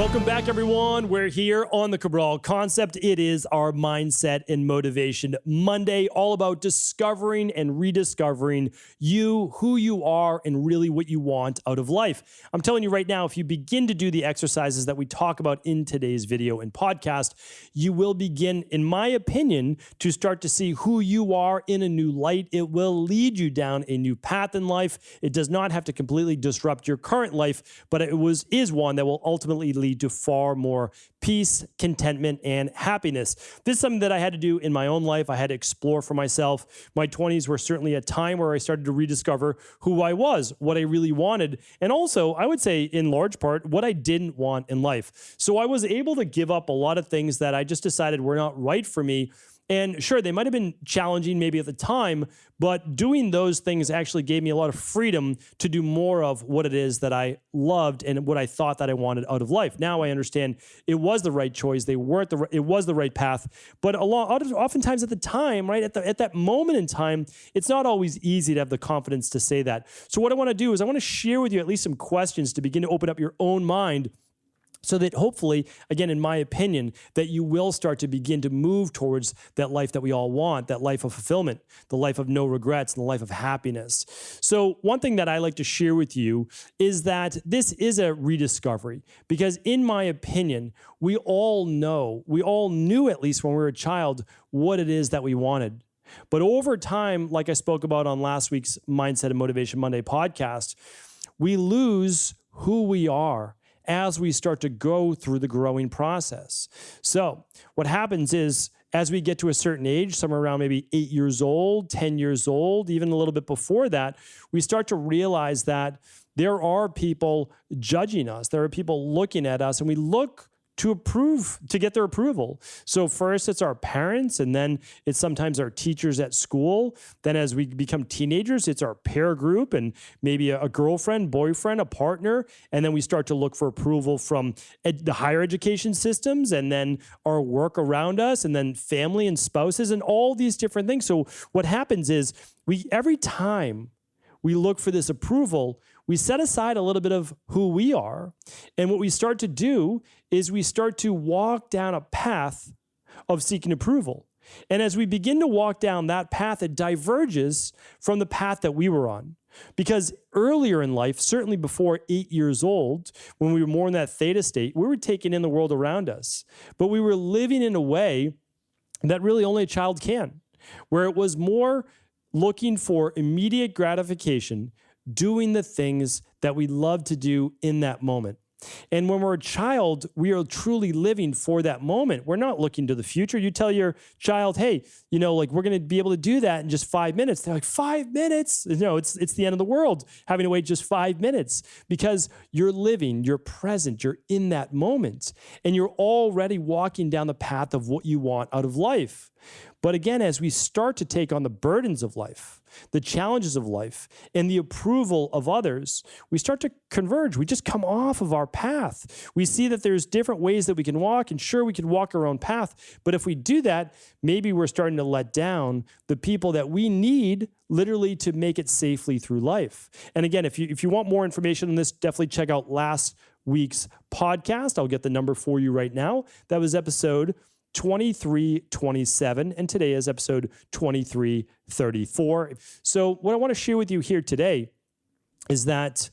Welcome back, everyone. We're here on the Cabral Concept. It is our Mindset and Motivation Monday, all about discovering and rediscovering you, who you are, and really what you want out of life. I'm telling you right now, if you begin to do the exercises that we talk about in today's video and podcast, you will begin, in my opinion, to start to see who you are in a new light. It will lead you down a new path in life. It does not have to completely disrupt your current life, but it is one that will ultimately lead to far more peace, contentment, and happiness. This is something that I had to do in my own life. I had to explore for myself. My 20s were certainly a time where I started to rediscover who I was, what I really wanted, and also, I would say in large part, what I didn't want in life. So I was able to give up a lot of things that I just decided were not right for me. And sure, they might have been challenging maybe at the time, but doing those things actually gave me a lot of freedom to do more of what it is that I loved and what I thought that I wanted out of life. Now I understand it was the right choice. It was the right path. But oftentimes at the time, right, at that moment in time, it's not always easy to have the confidence to say that. So what I want to do is I want to share with you at least some questions to begin to open up your own mind, so that hopefully, again, in my opinion, that you will start to begin to move towards that life that we all want, that life of fulfillment, the life of no regrets, and the life of happiness. So one thing that I like to share with you is that this is a rediscovery, because in my opinion, we all knew at least when we were a child what it is that we wanted. But over time, like I spoke about on last week's Mindset and Motivation Monday podcast, we lose who we are as we start to go through the growing process. So what happens is, as we get to a certain age, somewhere around maybe 8 years old, 10 years old, even a little bit before that, we start to realize that there are people judging us. There are people looking at us, and we look to get their approval. So first it's our parents, and then it's sometimes our teachers at school. Then as we become teenagers, it's our peer group and maybe a girlfriend, boyfriend, a partner. And then we start to look for approval from the higher education systems, and then our work around us, and then family and spouses and all these different things. So what happens is every time we look for this approval, we set aside a little bit of who we are. And what we start to do is we start to walk down a path of seeking approval. And as we begin to walk down that path, it diverges from the path that we were on. Because earlier in life, certainly before 8 years old, when we were more in that theta state, we were taking in the world around us. But we were living in a way that really only a child can, where it was more looking for immediate gratification, doing the things that we love to do in that moment. And when we're a child, we are truly living for that moment. We're not looking to the future. You tell your child, hey, we're going to be able to do that in just 5 minutes. They're like, 5 minutes? No, it's the end of the world having to wait just 5 minutes, because you're living, you're present, you're in that moment, and you're already walking down the path of what you want out of life. But again, as we start to take on the burdens of life, the challenges of life, and the approval of others, we start to converge. We just come off of our path. We see that there's different ways that we can walk, and sure, we can walk our own path. But if we do that, maybe we're starting to let down the people that we need literally to make it safely through life. And again, if you want more information on this, definitely check out last week's podcast. I'll get the number for you right now. That was episode 2327, and today is episode 2334. So what I want to share with you here today is that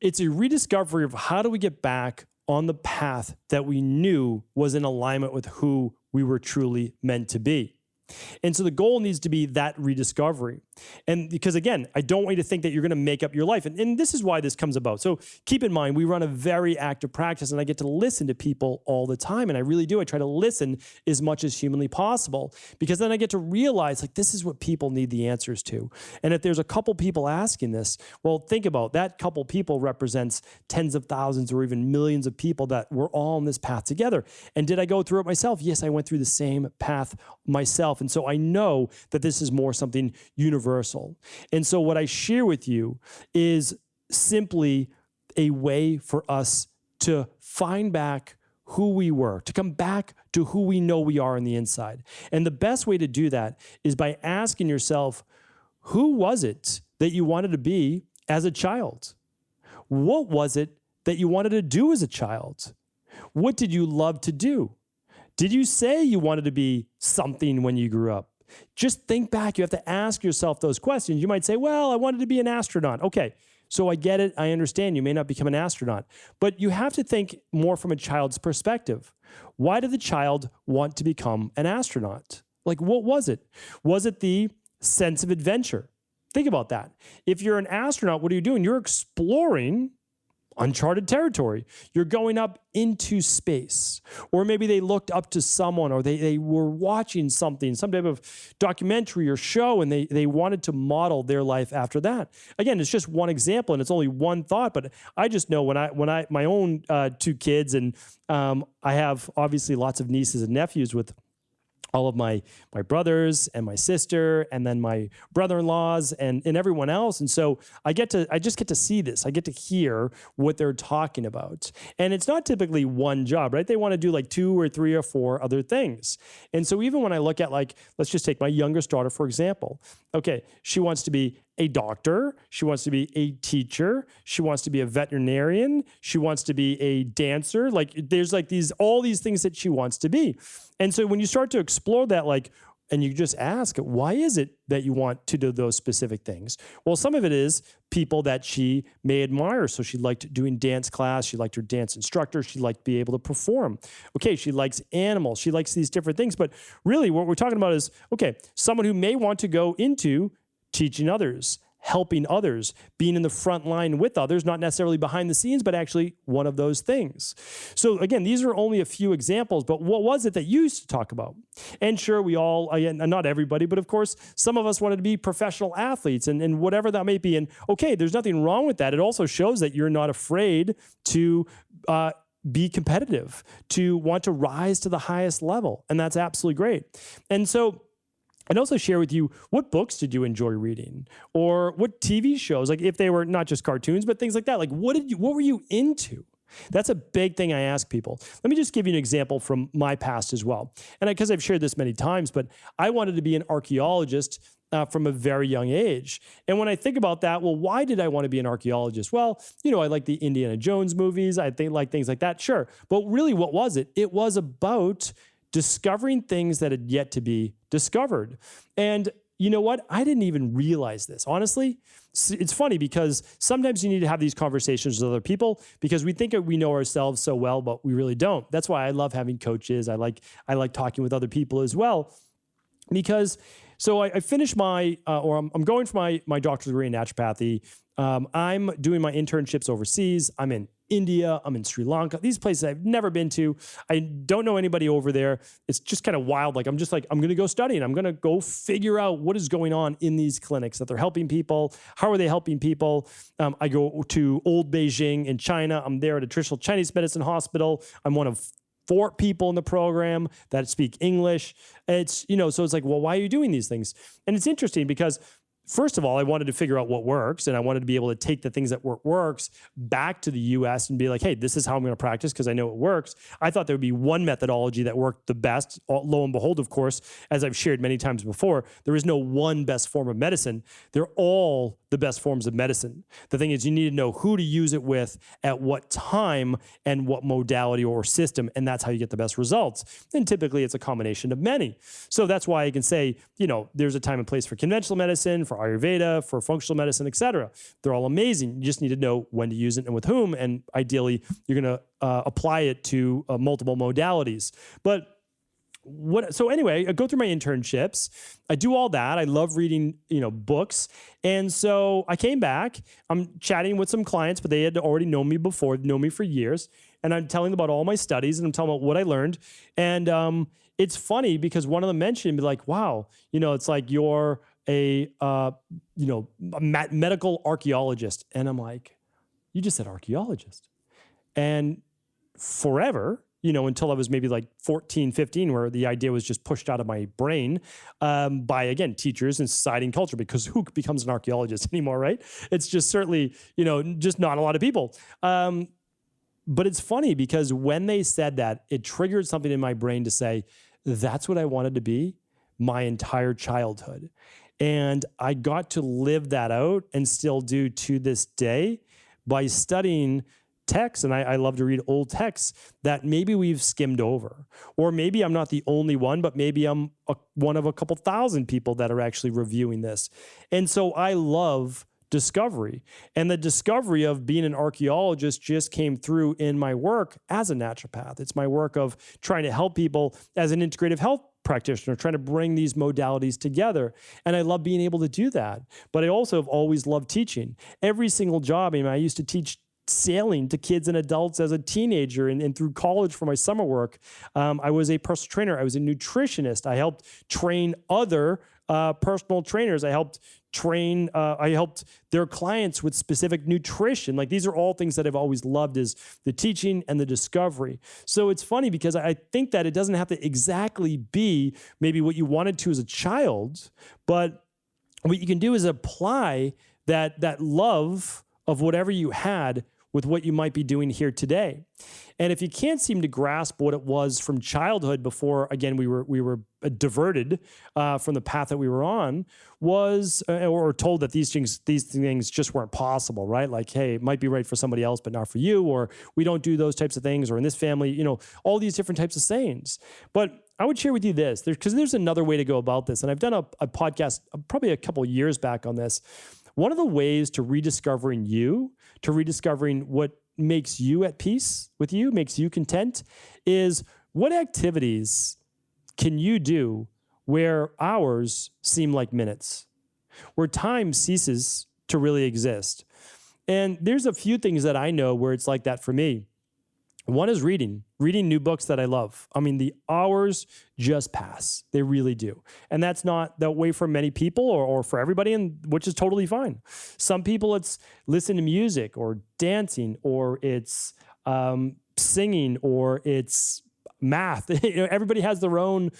it's a rediscovery of how do we get back on the path that we knew was in alignment with who we were truly meant to be. And so the goal needs to be that rediscovery. And because again, I don't want you to think that you're going to make up your life. And this is why this comes about. So keep in mind, we run a very active practice, and I get to listen to people all the time. And I really do. I try to listen as much as humanly possible, because then I get to realize this is what people need the answers to. And if there's a couple people asking this, well, think about that couple people represents tens of thousands or even millions of people that were all on this path together. And did I go through it myself? Yes, I went through the same path myself. And so I know that this is more something universal. And so what I share with you is simply a way for us to find back who we were, to come back to who we know we are on the inside. And the best way to do that is by asking yourself, who was it that you wanted to be as a child? What was it that you wanted to do as a child? What did you love to do? Did you say you wanted to be something when you grew up? Just think back. You have to ask yourself those questions. You might say, well, I wanted to be an astronaut. Okay, so I get it. I understand you may not become an astronaut, but you have to think more from a child's perspective. Why did the child want to become an astronaut? Like, what was it? Was it the sense of adventure? Think about that. If you're an astronaut, what are you doing? You're exploring uncharted territory. You're going up into space. Or maybe they looked up to someone, or they were watching something, some type of documentary or show, and they wanted to model their life after that. Again, it's just one example, and it's only one thought, but I just know when I my own 2 kids, and I have obviously lots of nieces and nephews with all of my brothers and my sister, and then my brother-in-laws and everyone else. And so I just get to see this. I get to hear what they're talking about. And it's not typically one job, right? They want to do like 2 or 3 or 4 other things. And so even when I look at, like, let's just take my youngest daughter, for example. Okay, she wants to be a doctor. She wants to be a teacher. She wants to be a veterinarian. She wants to be a dancer. Like, there's like all these things that she wants to be. And so when you start to explore that, like, and you just ask, why is it that you want to do those specific things? Well, some of it is people that she may admire. So she liked doing dance class. She liked her dance instructor. She liked to be able to perform. Okay, she likes animals. She likes these different things. But really what we're talking about is, okay, someone who may want to go into teaching others, helping others, being in the front line with others, not necessarily behind the scenes, but actually one of those things. So again, these are only a few examples, but what was it that you used to talk about? And sure, we all, again, not everybody, but of course, some of us wanted to be professional athletes and whatever that may be. And okay, there's nothing wrong with that. It also shows that you're not afraid to be competitive, to want to rise to the highest level. And that's absolutely great. And so I'd also share with you, what books did you enjoy reading, or what TV shows, like if they were not just cartoons, but things like that. Like, what were you into? That's a big thing I ask people. Let me just give you an example from my past as well. And because I've shared this many times, but I wanted to be an archaeologist from a very young age. And when I think about that, well, why did I want to be an archaeologist? Well, I like the Indiana Jones movies. I think like things like that. Sure. But really, what was it? It was about discovering things that had yet to be discovered. And you know what? I didn't even realize this. Honestly, it's funny because sometimes you need to have these conversations with other people because we think we know ourselves so well, but we really don't. That's why I love having coaches. I like talking with other people as well, because so I finished I'm going for my doctorate degree in naturopathy. I'm doing my internships overseas. I'm in India, I'm in Sri Lanka, these places I've never been to. I don't know anybody over there. It's just kind of wild. I'm going to go study and I'm going to go figure out what is going on in these clinics that they're helping people. How are they helping people? I go to Old Beijing in China. I'm there at a traditional Chinese medicine hospital. I'm one of 4 people in the program that speak English. It's, so it's like, well, why are you doing these things? And it's interesting because first of all, I wanted to figure out what works, and I wanted to be able to take the things that works back to the US and be like, hey, this is how I'm going to practice because I know it works. I thought there would be one methodology that worked the best. Lo and behold, of course, as I've shared many times before, there is no one best form of medicine. They're all the best forms of medicine. The thing is, you need to know who to use it with, at what time, and what modality or system, and that's how you get the best results. And typically, it's a combination of many. So that's why I can say, there's a time and place for conventional medicine, for Ayurveda, for functional medicine, etc. They're all amazing. You just need to know when to use it and with whom, and ideally, you're going to apply it to multiple modalities. But so anyway, I go through my internships. I do all that. I love reading, books. And so I came back. I'm chatting with some clients, but they had already known me before, known me for years. And I'm telling them about all my studies and I'm telling them about what I learned. And it's funny because one of them mentioned, be like, wow, it's like you're a medical archaeologist. And I'm like, you just said archaeologist. And forever, until I was maybe like 14, 15, where the idea was just pushed out of my brain by, again, teachers and society and culture, because who becomes an archaeologist anymore, right? It's just certainly, just not a lot of people. But it's funny because when they said that, it triggered something in my brain to say, that's what I wanted to be my entire childhood. And I got to live that out and still do to this day by studying texts, and I love to read old texts that maybe we've skimmed over. Or maybe I'm not the only one, but maybe I'm one of a couple thousand people that are actually reviewing this. And so I love discovery. And the discovery of being an archaeologist just came through in my work as a naturopath. It's my work of trying to help people as an integrative health practitioner, trying to bring these modalities together. And I love being able to do that. But I also have always loved teaching. Every single job, I used to teach sailing to kids and adults as a teenager and through college for my summer work. I was a personal trainer. I was a nutritionist. I helped train other personal trainers. I helped their clients with specific nutrition. Like, these are all things that I've always loved, is the teaching and the discovery. So it's funny because I think that it doesn't have to exactly be maybe what you wanted to as a child, but what you can do is apply that love of whatever you had with what you might be doing here today. And if you can't seem to grasp what it was from childhood before, again, we were diverted from the path that we were on, or told that these things just weren't possible, right? Like, hey, it might be right for somebody else, but not for you, or we don't do those types of things, or in this family, all these different types of sayings. But I would share with you this, because there's another way to go about this. And I've done a podcast probably a couple of years back on this. One of the ways to rediscovering you, to rediscovering what makes you at peace with you, makes you content, is what activities can you do where hours seem like minutes, where time ceases to really exist. And there's a few things that I know where it's like that for me. One is reading new books that I love. The hours just pass. They really do. And that's not that way for many people or for everybody, and which is totally fine. Some people, it's listening to music or dancing, or it's singing, or it's math. Everybody has their own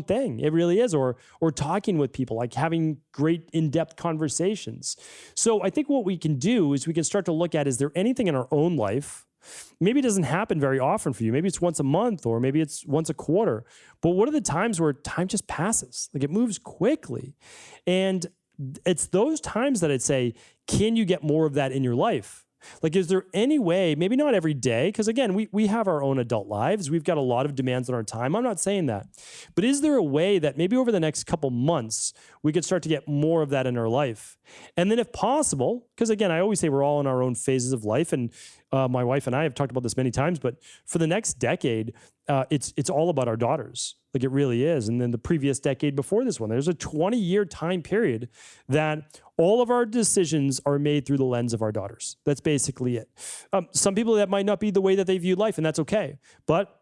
thing. It really is. Or talking with people, like having great in-depth conversations. So I think what we can do is we can start to look at, is there anything in our own life? Maybe it doesn't happen very often for you. Maybe it's once a month, or maybe it's once a quarter. But what are the times where time just passes? Like, it moves quickly. And it's those times that I'd say, can you get more of that in your life? Like, is there any way, maybe not every day, because again, we have our own adult lives. We've got a lot of demands on our time. I'm not saying that. But is there a way that maybe over the next couple months, we could start to get more of that in our life? And then if possible, because again, I always say we're all in our own phases of life, and my wife and I have talked about this many times, but for the next decade, it's all about our daughters. Like, it really is. And then the previous decade before this one, there's a 20-year time period that all of our decisions are made through the lens of our daughters. That's basically it. Some people, that might not be the way that they view life, and that's okay. But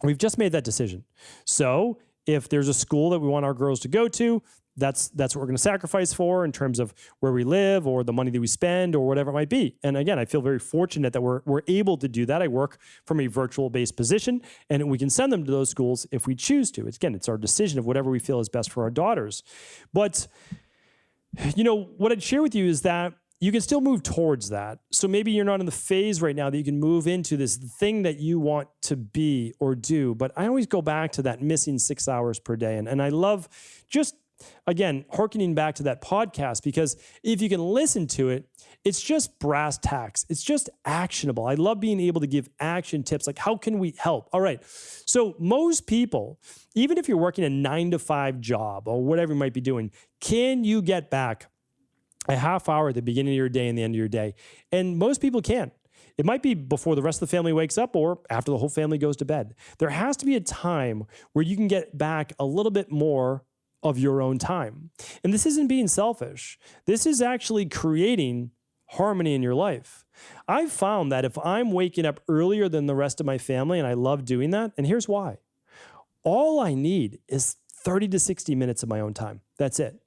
we've just made that decision. So if there's a school that we want our girls to go to, that's what we're going to sacrifice for, in terms of where we live or the money that we spend or whatever it might be. And again, I feel very fortunate that we're able to do that. I work from a virtual-based position, and we can send them to those schools if we choose to. It's our decision of whatever we feel is best for our daughters. But what I'd share with you is that you can still move towards that. So maybe you're not in the phase right now that you can move into this thing that you want to be or do. But I always go back to that missing 6 hours per day. And I love just, again, hearkening back to that podcast, because if you can listen to it, it's just brass tacks. It's just actionable. I love being able to give action tips. Like, how can we help? All right. So most people, even if you're working a 9-to-5 job or whatever you might be doing, can you get back a half hour at the beginning of your day and the end of your day? And most people can't. It might be before the rest of the family wakes up, or after the whole family goes to bed. There has to be a time where you can get back a little bit more of your own time. And this isn't being selfish. This is actually creating harmony in your life. I've found that if I'm waking up earlier than the rest of my family, and I love doing that, and here's why. All I need is 30 to 60 minutes of my own time. That's it.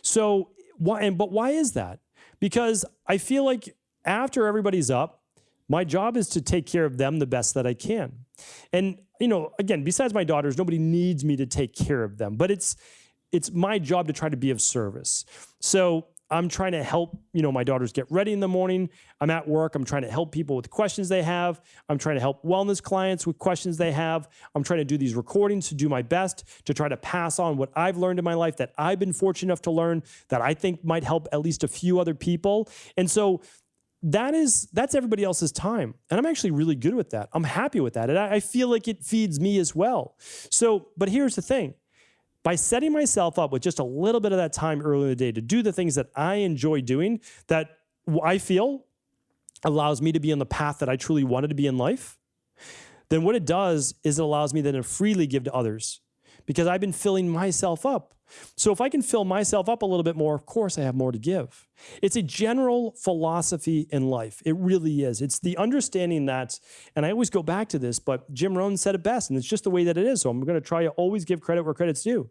So but why is that? Because I feel like after everybody's up, my job is to take care of them the best that I can. And, again, besides my daughters, nobody needs me to take care of them, but it's my job to try to be of service. So I'm trying to help, my daughters get ready in the morning. I'm at work. I'm trying to help people with questions they have. I'm trying to help wellness clients with questions they have. I'm trying to do these recordings, to do my best to try to pass on what I've learned in my life, that I've been fortunate enough to learn, that I think might help at least a few other people. And so that's everybody else's time. And I'm actually really good with that. I'm happy with that. And I feel like it feeds me as well. So, but here's the thing. By setting myself up with just a little bit of that time early in the day to do the things that I enjoy doing, that I feel allows me to be on the path that I truly wanted to be in life, then what it does is it allows me then to freely give to others because I've been filling myself up. So if I can fill myself up a little bit more, of course I have more to give. It's a general philosophy in life. It really is. It's the understanding that, and I always go back to this, but Jim Rohn said it best, and it's just the way that it is. So I'm going to try to always give credit where credit's due.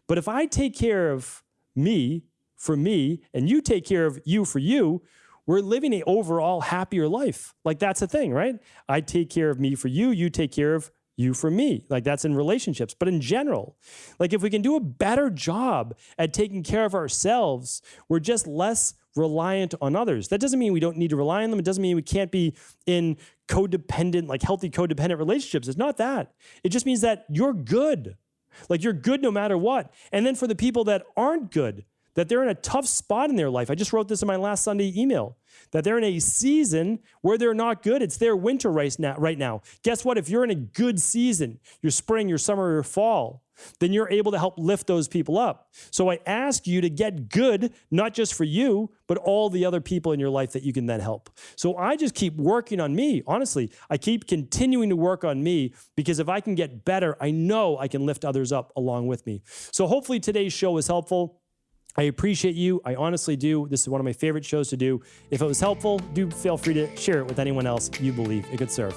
But if I take care of me for me, and you take care of you for you, we're living an overall happier life. Like that's the thing, right? I take care of me for you, you take care of you for me. Like that's in relationships. But in general, like if we can do a better job at taking care of ourselves, we're just less reliant on others. That doesn't mean we don't need to rely on them. It doesn't mean we can't be in codependent, like healthy codependent relationships. It's not that. It just means that you're good. Like you're good no matter what. And then for the people that aren't good, that they're in a tough spot in their life. I just wrote this in my last Sunday email, that they're in a season where they're not good. It's their winter right now. Guess what? If you're in a good season, your spring, your summer, your fall, then you're able to help lift those people up. So I ask you to get good, not just for you, but all the other people in your life that you can then help. So I just keep working on me. Honestly, I keep continuing to work on me because if I can get better, I know I can lift others up along with me. So hopefully today's show was helpful. I appreciate you. I honestly do. This is one of my favorite shows to do. If it was helpful, do feel free to share it with anyone else you believe it could serve.